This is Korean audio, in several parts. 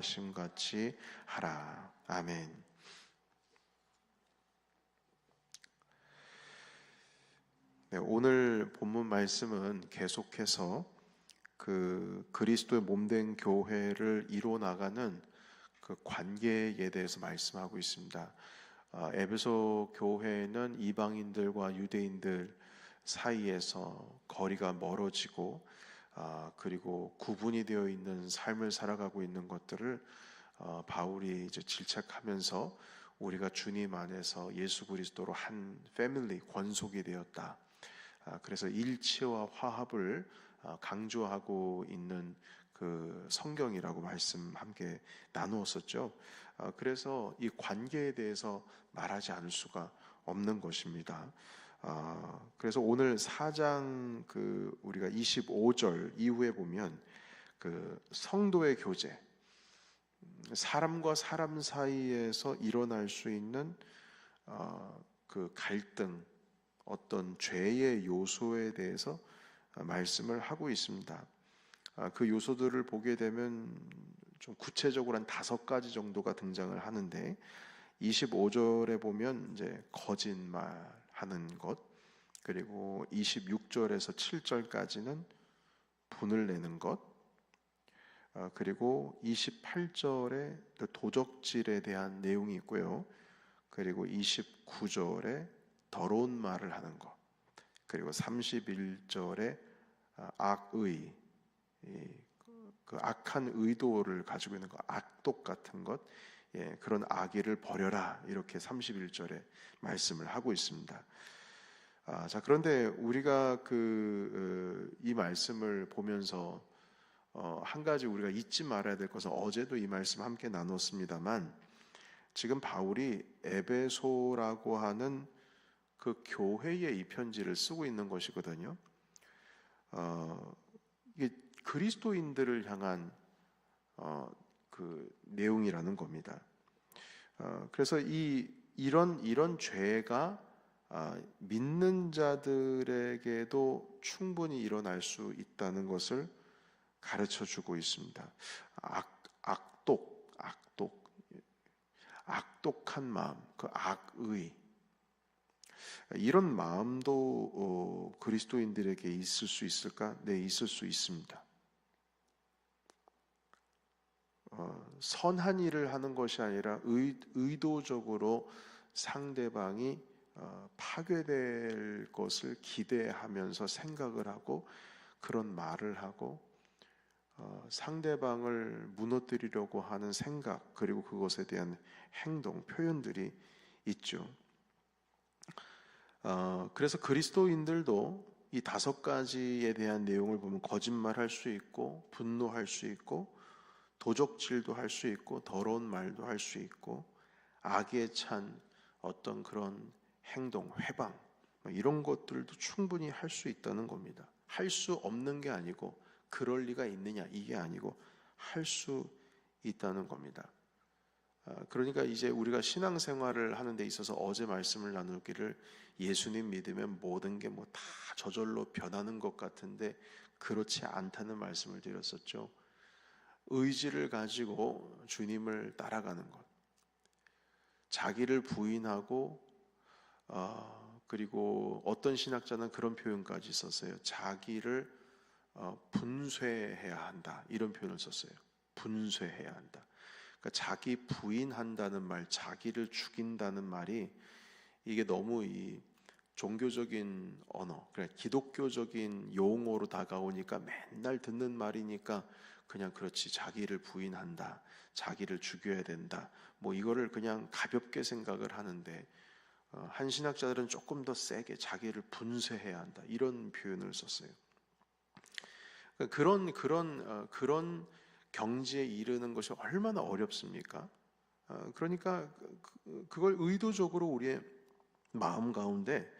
심같이 하라. 아멘. 네, 오늘 본문 말씀은 계속해서 그 그리스도의 몸된 교회를 이루어 나가는 그 관계에 대해서 말씀하고 있습니다. 에베소 교회는 이방인들과 유대인들 사이에서 거리가 멀어지고 그리고 구분이 되어 있는 삶을 살아가고 있는 것들을 바울이 이제 질책하면서 우리가 주님 안에서 예수 그리스도로 한 패밀리 권속이 되었다. 그래서 일치와 화합을 강조하고 있는 그 성경이라고 말씀 함께 나누었었죠. 그래서 이 관계에 대해서 말하지 않을 수가 없는 것입니다. 그래서 오늘 4장 그 우리가 25절 이후에 보면 그 성도의 교제, 사람과 사람 사이에서 일어날 수 있는 그 갈등, 어떤 죄의 요소에 대해서 말씀을 하고 있습니다. 그 요소들을 보게 되면 좀 구체적으로 한 5가지 정도가 등장을 하는데 25절에 보면 이제 거짓말하는 것, 그리고 26절에서 7절까지는 분을 내는 것, 그리고 28절에 도적질에 대한 내용이 있고요. 그리고 29절에 더러운 말을 하는 것, 그리고 31절에 악의, 그 악한 의도를 가지고 있는 것, 악독 같은 것, 그런 악의를 버려라, 이렇게 31절에 말씀을 하고 있습니다. 자, 그런데 우리가 이 말씀을 보면서 한 가지 우리가 잊지 말아야 될 것은, 어제도 이 말씀 함께 나눴습니다만, 지금 바울이 에베소라고 하는 그 교회에 이 편지를 쓰고 있는 것이거든요. 이게 그리스도인들을 향한 그 내용이라는 겁니다. 그래서 이런 죄가 믿는 자들에게도 충분히 일어날 수 있다는 것을 가르쳐 주고 있습니다. 악독한 마음, 그 악의, 이런 마음도 그리스도인들에게 있을 수 있을까? 네, 있을 수 있습니다. 선한 일을 하는 것이 아니라 의도적으로 상대방이 파괴될 것을 기대하면서 생각을 하고 그런 말을 하고 상대방을 무너뜨리려고 하는 생각, 그리고 그것에 대한 행동, 표현들이 있죠. 그래서 그리스도인들도 이 5가지에 대한 내용을 보면 거짓말할 수 있고, 분노할 수 있고, 도적질도 할 수 있고, 더러운 말도 할 수 있고, 악에 찬 어떤 그런 행동, 회방, 이런 것들도 충분히 할 수 있다는 겁니다. 할 수 없는 게 아니고, 그럴 리가 있느냐, 이게 아니고 할 수 있다는 겁니다. 그러니까 이제 우리가 신앙생활을 하는 데 있어서 어제 말씀을 나누기를, 예수님 믿으면 모든 게 뭐 다 저절로 변하는 것 같은데 그렇지 않다는 말씀을 드렸었죠. 의지를 가지고 주님을 따라가는 것, 자기를 부인하고, 그리고 어떤 신학자는 그런 표현까지 썼어요. 자기를 분쇄해야 한다, 이런 표현을 썼어요. 분쇄해야 한다. 그러니까 자기 부인한다는 말, 자기를 죽인다는 말이, 이게 너무 이 종교적인 언어, 그래 기독교적인 용어로 다가오니까 맨날 듣는 말이니까 그냥 그렇지, 자기를 부인한다, 자기를 죽여야 된다, 뭐 이거를 그냥 가볍게 생각을 하는데, 한 신학자들은 조금 더 세게 자기를 분쇄해야 한다, 이런 표현을 썼어요. 그런 경지에 이르는 것이 얼마나 어렵습니까? 그러니까 그걸 의도적으로 우리의 마음 가운데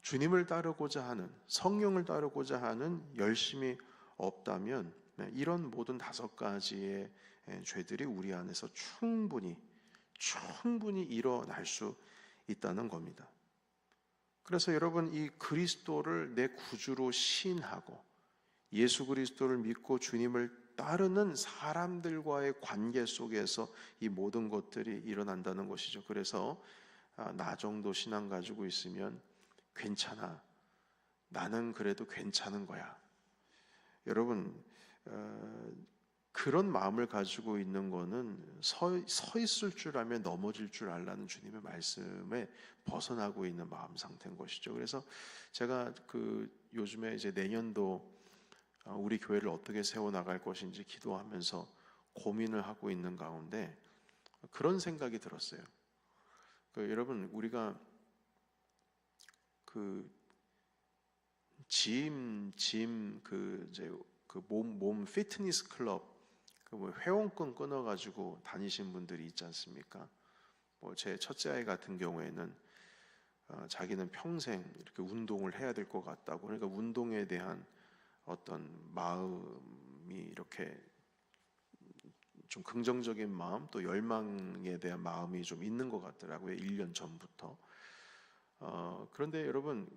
주님을 따르고자 하는, 성령을 따르고자 하는 열심이 없다면, 이런 모든 5가지의 죄들이 우리 안에서 충분히 일어날 수 있다는 겁니다. 그래서 여러분, 이 그리스도를 내 구주로 시인하고 예수 그리스도를 믿고 주님을 따르는 사람들과의 관계 속에서 이 모든 것들이 일어난다는 것이죠. 그래서 나 정도 신앙 가지고 있으면 괜찮아. 나는 그래도 괜찮은 거야. 여러분, 그런 마음을 가지고 있는 거는 서 있을 줄 알면 넘어질 줄 알라는 주님의 말씀에 벗어나고 있는 마음 상태인 것이죠. 그래서 제가 요즘에 이제 내년도 우리 교회를 어떻게 세워 나갈 것인지 기도하면서 고민을 하고 있는 가운데 그런 생각이 들었어요. 여러분, 우리가 몸 피트니스 클럽 뭐 회원권 끊어가지고 다니신 분들이 있지 않습니까? 뭐 제 첫째 아이 같은 경우에는 자기는 평생 이렇게 운동을 해야 될 것 같다고, 그러니까 운동에 대한 어떤 마음이 이렇게 좀 긍정적인 마음, 또 열망에 대한 마음이 좀 있는 것 같더라고요. 1년 전부터. 그런데 여러분,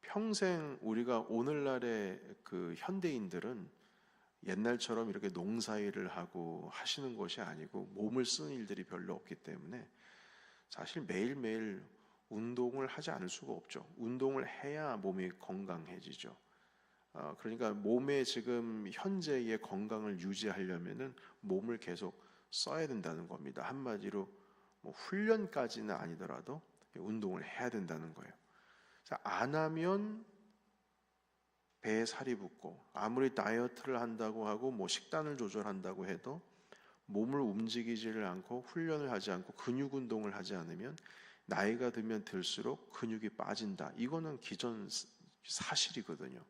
평생 우리가 오늘날의 현대인들은 옛날처럼 이렇게 농사일을 하고 하시는 것이 아니고 몸을 쓰는 일들이 별로 없기 때문에 사실 매일매일 운동을 하지 않을 수가 없죠. 운동을 해야 몸이 건강해지죠. 그러니까 몸의 지금 현재의 건강을 유지하려면은 몸을 계속 써야 된다는 겁니다. 한마디로 뭐 훈련까지는 아니더라도 운동을 해야 된다는 거예요. 안 하면 배에 살이 붙고, 아무리 다이어트를 한다고 하고 뭐 식단을 조절한다고 해도 몸을 움직이지를 않고 훈련을 하지 않고 근육 운동을 하지 않으면 나이가 들면 들수록 근육이 빠진다. 이거는 기존 사실이거든요.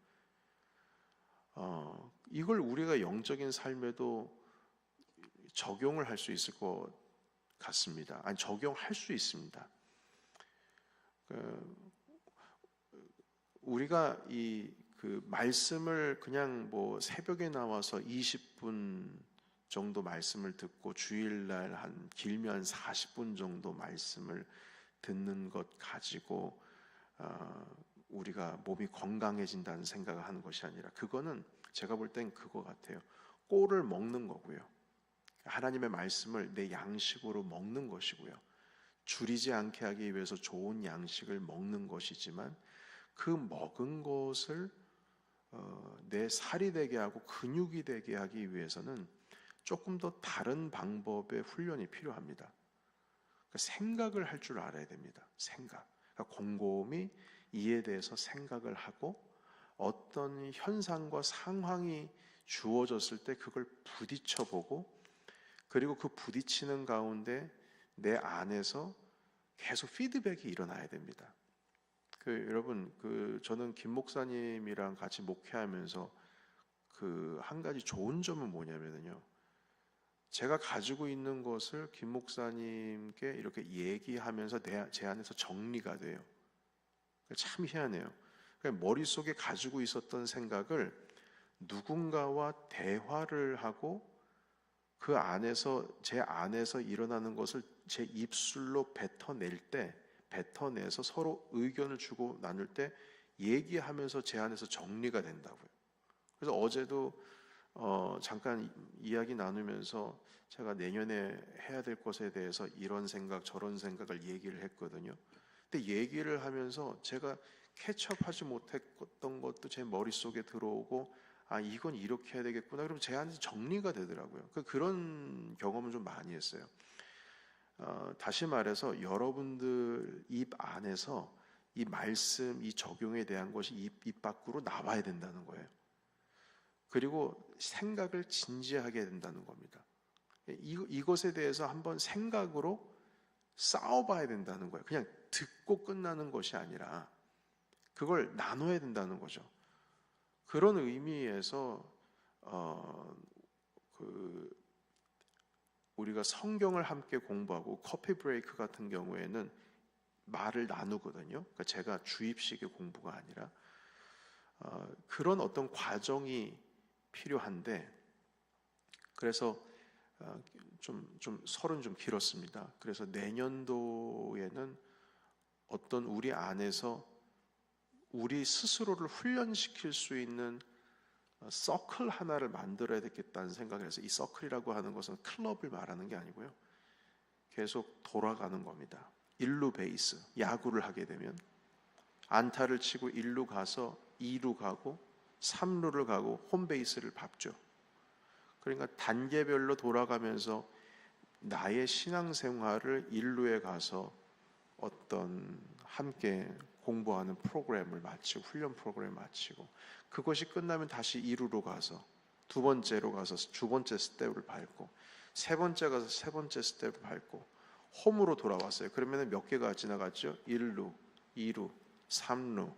이걸 우리가 영적인 삶에도 적용을 할 수 있을 것 같습니다. 아니, 적용할 수 있습니다. 우리가 말씀을 그냥 뭐 새벽에 나와서 20분 정도 말씀을 듣고 주일날 길면 40분 정도 말씀을 듣는 것 가지고 우리가 몸이 건강해진다는 생각을 하는 것이 아니라, 그거는 제가 볼 땐 그거 같아요. 꼴을 먹는 거고요. 하나님의 말씀을 내 양식으로 먹는 것이고요. 줄이지 않게 하기 위해서 좋은 양식을 먹는 것이지만 그 먹은 것을 내 살이 되게 하고 근육이 되게 하기 위해서는 조금 더 다른 방법의 훈련이 필요합니다. 그러니까 생각을 할 줄 알아야 됩니다. 생각. 그러니까 곰곰이 이에 대해서 생각을 하고 어떤 현상과 상황이 주어졌을 때 그걸 부딪혀 보고, 그리고 그 부딪히는 가운데 내 안에서 계속 피드백이 일어나야 됩니다. 여러분, 저는 김 목사님이랑 같이 목회하면서 한 가지 좋은 점은 뭐냐면요, 제가 가지고 있는 것을 김 목사님께 이렇게 얘기하면서 제 안에서 정리가 돼요. 참 희한해요. 머릿속에 가지고 있었던 생각을 누군가와 대화를 하고 그 안에서, 제 안에서 일어나는 것을 제 입술로 뱉어내서 서로 의견을 주고 나눌 때 얘기하면서 제 안에서 정리가 된다고요. 그래서 어제도 잠깐 이야기 나누면서 제가 내년에 해야 될 것에 대해서 이런 생각 저런 생각을 얘기를 했거든요. 근데 얘기를 하면서 제가 캐치업하지 못했던 것도 제 머릿속에 들어오고, 이건 이렇게 해야 되겠구나. 그럼 제 안에서 정리가 되더라고요. 그런 경험을 좀 많이 했어요. 다시 말해서 여러분들 입 안에서 이 말씀, 이 적용에 대한 것이 입 밖으로 나와야 된다는 거예요. 그리고 생각을 진지하게 된다는 겁니다. 이것에 대해서 한번 생각으로 싸워봐야 된다는 거예요. 그냥 듣고 끝나는 것이 아니라 그걸 나눠야 된다는 거죠. 그런 의미에서 우리가 성경을 함께 공부하고 커피 브레이크 같은 경우에는 말을 나누거든요. 그러니까 제가 주입식의 공부가 아니라 그런 어떤 과정이 필요한데, 그래서 설은 좀 길었습니다. 그래서 내년도에는 어떤 우리 안에서 우리 스스로를 훈련시킬 수 있는 서클 하나를 만들어야 되겠다는 생각을 해서, 이 서클이라고 하는 것은 클럽을 말하는 게 아니고요, 계속 돌아가는 겁니다. 1루 베이스, 야구를 하게 되면 안타를 치고 1루 가서 2루 가고 3루를 가고 홈베이스를 밟죠. 그러니까 단계별로 돌아가면서 나의 신앙생활을 1루에 가서 어떤 함께 공부하는 프로그램을 마치고, 훈련 프로그램을 마치고, 그것이 끝나면 다시 2루로 가서 두 번째로 가서 두 번째 스텝을 밟고, 세 번째 가서 세 번째 스텝을 밟고 홈으로 돌아왔어요. 그러면 몇 개가 지나갔죠? 1루, 2루, 3루,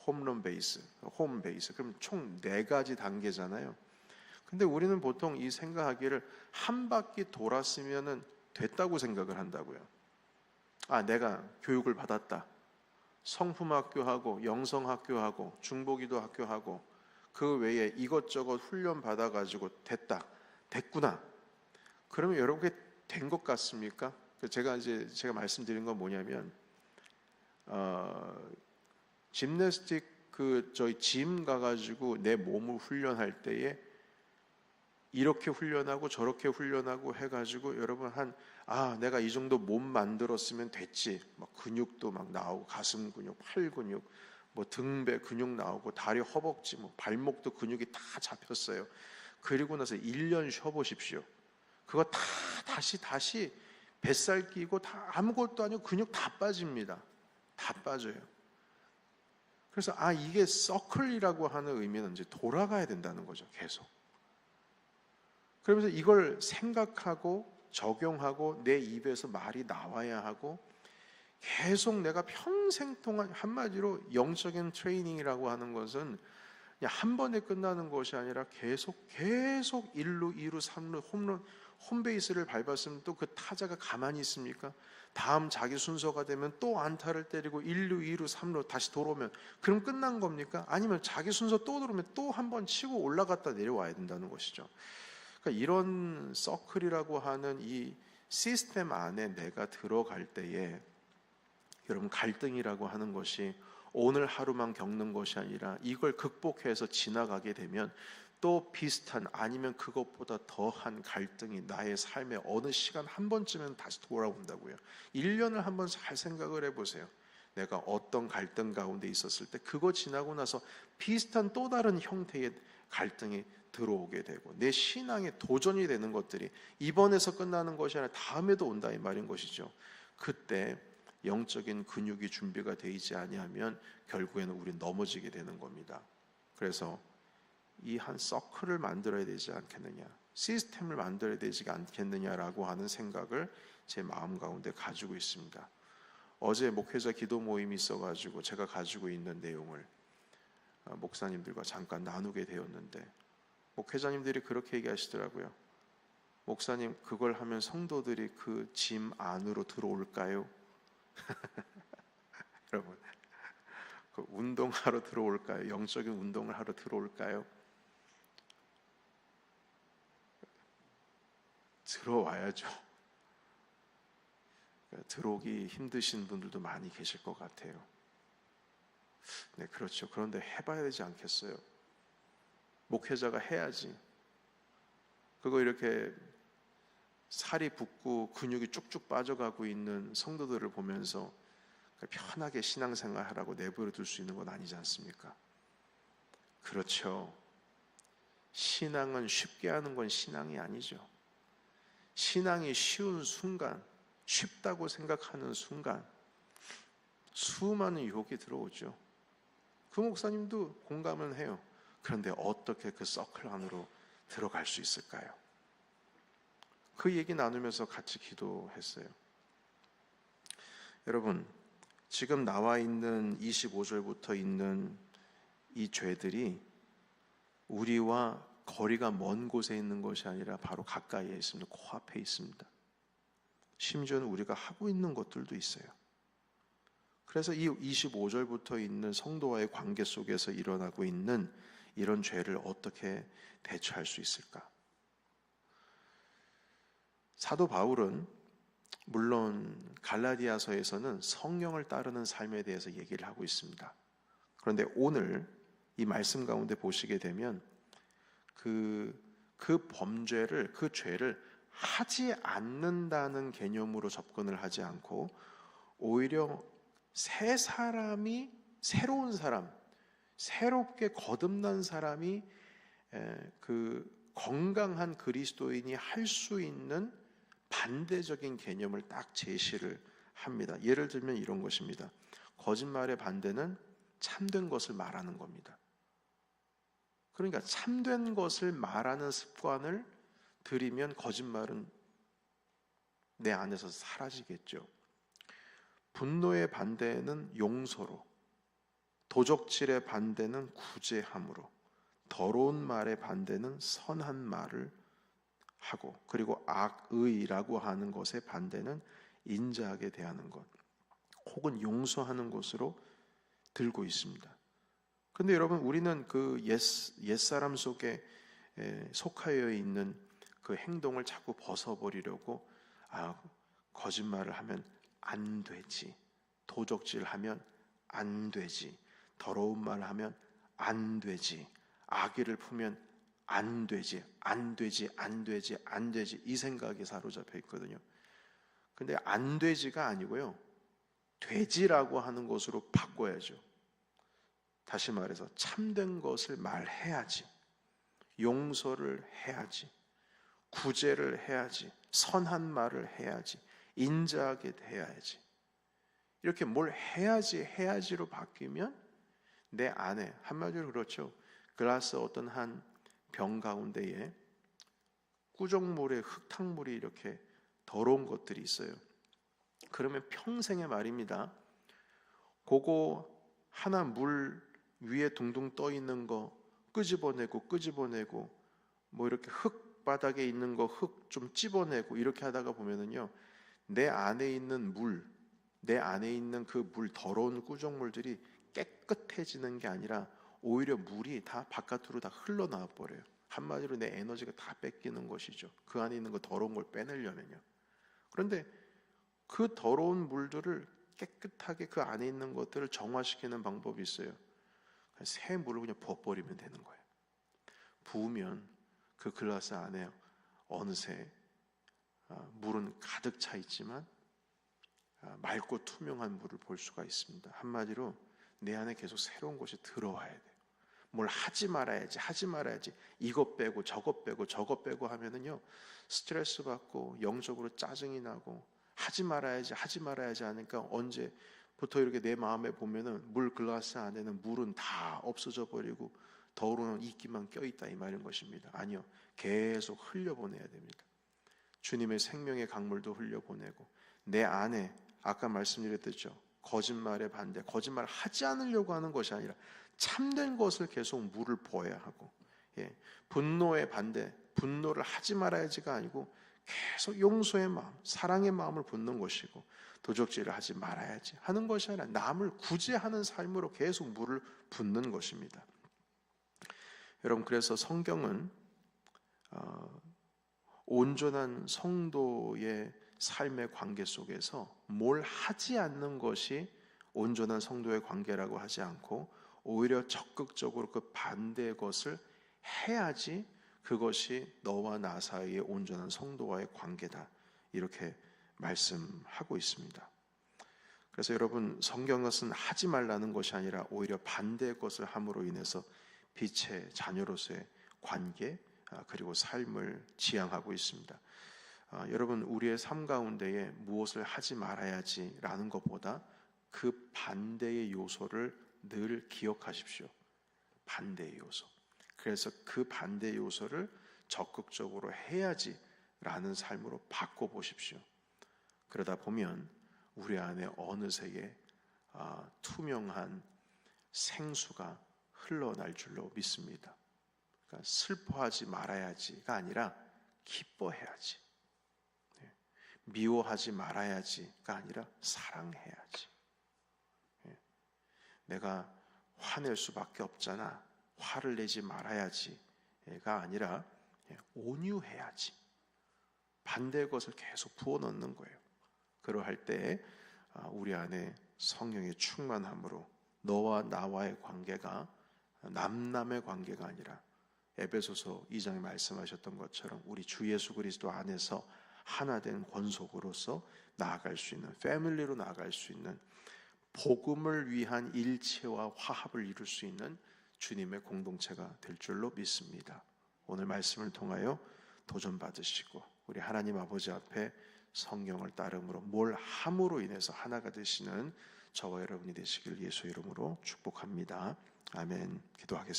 홈런 베이스, 홈 베이스. 그럼 총 4가지 단계잖아요. 근데 우리는 보통 이 생각하기를 한 바퀴 돌았으면 됐다고 생각을 한다고요. 아, 내가 교육을 받았다. 성품학교하고 영성학교하고 중보기도 학교하고 그 외에 이것저것 훈련 받아가지고 됐구나. 그러면 여러분 된 것 같습니까? 제가 말씀드린 건 뭐냐면, 짐내스틱 저희 짐 가가지고 내 몸을 훈련할 때에 이렇게 훈련하고 저렇게 훈련하고 해가지고 여러분 내가 이 정도 몸 만들었으면 됐지. 막 근육도 막 나오고, 가슴 근육, 팔 근육, 뭐 등배 근육 나오고, 다리, 허벅지, 뭐 발목도 근육이 다 잡혔어요. 그리고 나서 1년 쉬어보십시오. 그거 다 다시 뱃살 끼고 다 아무것도 아니고 근육 다 빠집니다. 다 빠져요. 그래서 이게 서클이라고 하는 의미는 이제 돌아가야 된다는 거죠. 계속. 그러면서 이걸 생각하고 적용하고 내 입에서 말이 나와야 하고, 계속 내가 평생 동안, 한마디로 영적인 트레이닝이라고 하는 것은 그냥 한 번에 끝나는 것이 아니라 계속 1루, 2루, 3루, 홈런, 홈베이스를 밟았으면 또 그 타자가 가만히 있습니까? 다음 자기 순서가 되면 또 안타를 때리고 1루, 2루, 3루 다시 돌아오면 그럼 끝난 겁니까? 아니면 자기 순서 또 들어오면 또 한 번 치고 올라갔다 내려와야 된다는 것이죠. 그러니까 이런 서클이라고 하는 이 시스템 안에 내가 들어갈 때에, 여러분, 갈등이라고 하는 것이 오늘 하루만 겪는 것이 아니라 이걸 극복해서 지나가게 되면 또 비슷한, 아니면 그것보다 더한 갈등이 나의 삶에 어느 시간 한 번쯤은 다시 돌아온다고요. 1년을 한번 잘 생각을 해보세요. 내가 어떤 갈등 가운데 있었을 때 그거 지나고 나서 비슷한 또 다른 형태의 갈등이 들어오게 되고, 내 신앙에 도전이 되는 것들이 이번에서 끝나는 것이 아니라 다음에도 온다, 이 말인 것이죠. 그때 영적인 근육이 준비가 되지 아니하면 결국에는 우리 넘어지게 되는 겁니다. 그래서 이 한 서클을 만들어야 되지 않겠느냐, 시스템을 만들어야 되지 않겠느냐라고 하는 생각을 제 마음 가운데 가지고 있습니다. 어제 목회자 기도 모임이 있어가지고 제가 가지고 있는 내용을 목사님들과 잠깐 나누게 되었는데, 목회자님들이 그렇게 얘기하시더라고요. 목사님, 그걸 하면 성도들이 그 짐 안으로 들어올까요? 여러분, 그 운동하러 들어올까요? 영적인 운동을 하러 들어올까요? 들어와야죠. 들어오기 힘드신 분들도 많이 계실 것 같아요. 네, 그렇죠. 그런데 해봐야 되지 않겠어요? 목회자가 해야지. 그거 이렇게 살이 붓고 근육이 쭉쭉 빠져가고 있는 성도들을 보면서 편하게 신앙생활 하라고 내버려 둘 수 있는 건 아니지 않습니까? 그렇죠. 신앙은 쉽게 하는 건 신앙이 아니죠. 신앙이 쉬운 순간, 쉽다고 생각하는 순간 수많은 유혹이 들어오죠. 그 목사님도 공감을 해요. 그런데 어떻게 그 서클 안으로 들어갈 수 있을까요? 그 얘기 나누면서 같이 기도했어요. 여러분, 지금 나와 있는 25절부터 있는 이 죄들이 우리와 거리가 먼 곳에 있는 것이 아니라 바로 가까이에 있습니다. 코앞에 있습니다. 심지어는 우리가 하고 있는 것들도 있어요. 그래서 이 25절부터 있는 성도와의 관계 속에서 일어나고 있는 이런 죄를 어떻게 대처할 수 있을까? 사도 바울은 물론 갈라디아서에서는 성령을 따르는 삶에 대해서 얘기를 하고 있습니다. 그런데 오늘 이 말씀 가운데 보시게 되면 그 범죄를, 그 죄를 하지 않는다는 개념으로 접근을 하지 않고 오히려 새 사람이, 새로운 사람, 새롭게 거듭난 사람이 그 건강한 그리스도인이 할 수 있는 반대적인 개념을 딱 제시를 합니다. 예를 들면 이런 것입니다. 거짓말의 반대는 참된 것을 말하는 겁니다. 그러니까 참된 것을 말하는 습관을 들이면 거짓말은 내 안에서 사라지겠죠. 분노의 반대는 용서로, 도적질의 반대는 구제함으로, 더러운 말의 반대는 선한 말을 하고, 그리고 악의라고 하는 것의 반대는 인자하게 대하는 것, 혹은 용서하는 것으로 들고 있습니다. 그런데 여러분, 우리는 그 옛사람 속에 속하여 있는 그 행동을 자꾸 벗어버리려고 거짓말을 하면 안 되지, 도적질하면 안 되지, 더러운 말을 하면 안 되지, 악의를 품으면 안 되지, 안 되지, 안 되지, 안 되지, 이 생각에 사로잡혀 있거든요. 근데 안 되지가 아니고요, 되지라고 하는 것으로 바꿔야죠. 다시 말해서 참된 것을 말해야지, 용서를 해야지, 구제를 해야지, 선한 말을 해야지, 인자하게 해야지. 이렇게 뭘 해야지로 바뀌면 내 안에, 한마디로 그렇죠, 글라스 어떤 한 병 가운데에 꾸정물에 흙탕물이 이렇게 더러운 것들이 있어요. 그러면 평생의 말입니다, 그거 하나 물 위에 둥둥 떠 있는 거 끄집어내고 뭐 이렇게 흙 바닥에 있는 거 흙 좀 찝어내고 이렇게 하다가 보면은요, 내 안에 있는 물, 내 안에 있는 그 물, 더러운 꾸정물들이 깨끗해지는 게 아니라 오히려 물이 다 바깥으로 다 흘러나와 버려요. 한마디로 내 에너지가 다 뺏기는 것이죠. 그 안에 있는 거 더러운 걸 빼내려면요. 그런데 그 더러운 물들을 깨끗하게, 그 안에 있는 것들을 정화시키는 방법이 있어요. 새 물을 그냥 부어버리면 되는 거예요. 부으면 그 글라스 안에 어느새 물은 가득 차 있지만 맑고 투명한 물을 볼 수가 있습니다. 한마디로 내 안에 계속 새로운 것이 들어와야 돼요. 뭘 하지 말아야지, 이것 빼고 저것 빼고 하면은요, 스트레스 받고 영적으로 짜증이 나고 하지 말아야지 하니까 언제부터 이렇게 내 마음에 보면은 물 글라스 안에는 물은 다 없어져 버리고 더러운 이끼만 껴있다, 이 말인 것입니다. 아니요, 계속 흘려보내야 됩니다. 주님의 생명의 강물도 흘려보내고, 내 안에 아까 말씀드렸죠, 거짓말의 반대, 거짓말 하지 않으려고 하는 것이 아니라 참된 것을 계속 물을 부어야 하고, 분노의 반대, 분노를 하지 말아야지가 아니고 계속 용서의 마음, 사랑의 마음을 붓는 것이고, 도적질을 하지 말아야지 하는 것이 아니라 남을 구제하는 삶으로 계속 물을 붓는 것입니다. 여러분, 그래서 성경은 온전한 성도의 삶의 관계 속에서 뭘 하지 않는 것이 온전한 성도의 관계라고 하지 않고, 오히려 적극적으로 그 반대의 것을 해야지 그것이 너와 나 사이의 온전한 성도와의 관계다, 이렇게 말씀하고 있습니다. 그래서 여러분, 성경은 하지 말라는 것이 아니라 오히려 반대의 것을 함으로 인해서 빛의 자녀로서의 관계, 그리고 삶을 지향하고 있습니다. 여러분, 우리의 삶 가운데에 무엇을 하지 말아야지라는 것보다 그 반대의 요소를 늘 기억하십시오. 반대의 요소. 그래서 그 반대의 요소를 적극적으로 해야지라는 삶으로 바꿔보십시오. 그러다 보면 우리 안에 어느새에 투명한 생수가 흘러날 줄로 믿습니다. 그러니까 슬퍼하지 말아야지가 아니라 기뻐해야지, 미워하지 말아야지가 아니라 사랑해야지, 내가 화낼 수밖에 없잖아, 화를 내지 말아야지가 아니라 온유해야지, 반대의 것을 계속 부어넣는 거예요. 그러할 때 우리 안에 성령의 충만함으로 너와 나와의 관계가 남남의 관계가 아니라 에베소서 2장에 말씀하셨던 것처럼 우리 주 예수 그리스도 안에서 하나된 권속으로서 나아갈 수 있는, 패밀리로 나아갈 수 있는, 복음을 위한 일체와 화합을 이룰 수 있는 주님의 공동체가 될 줄로 믿습니다. 오늘 말씀을 통하여 도전받으시고 우리 하나님 아버지 앞에 성경을 따름으로 뭘 함으로 인해서 하나가 되시는 저와 여러분이 되시길 예수 이름으로 축복합니다. 아멘. 기도하겠습니다.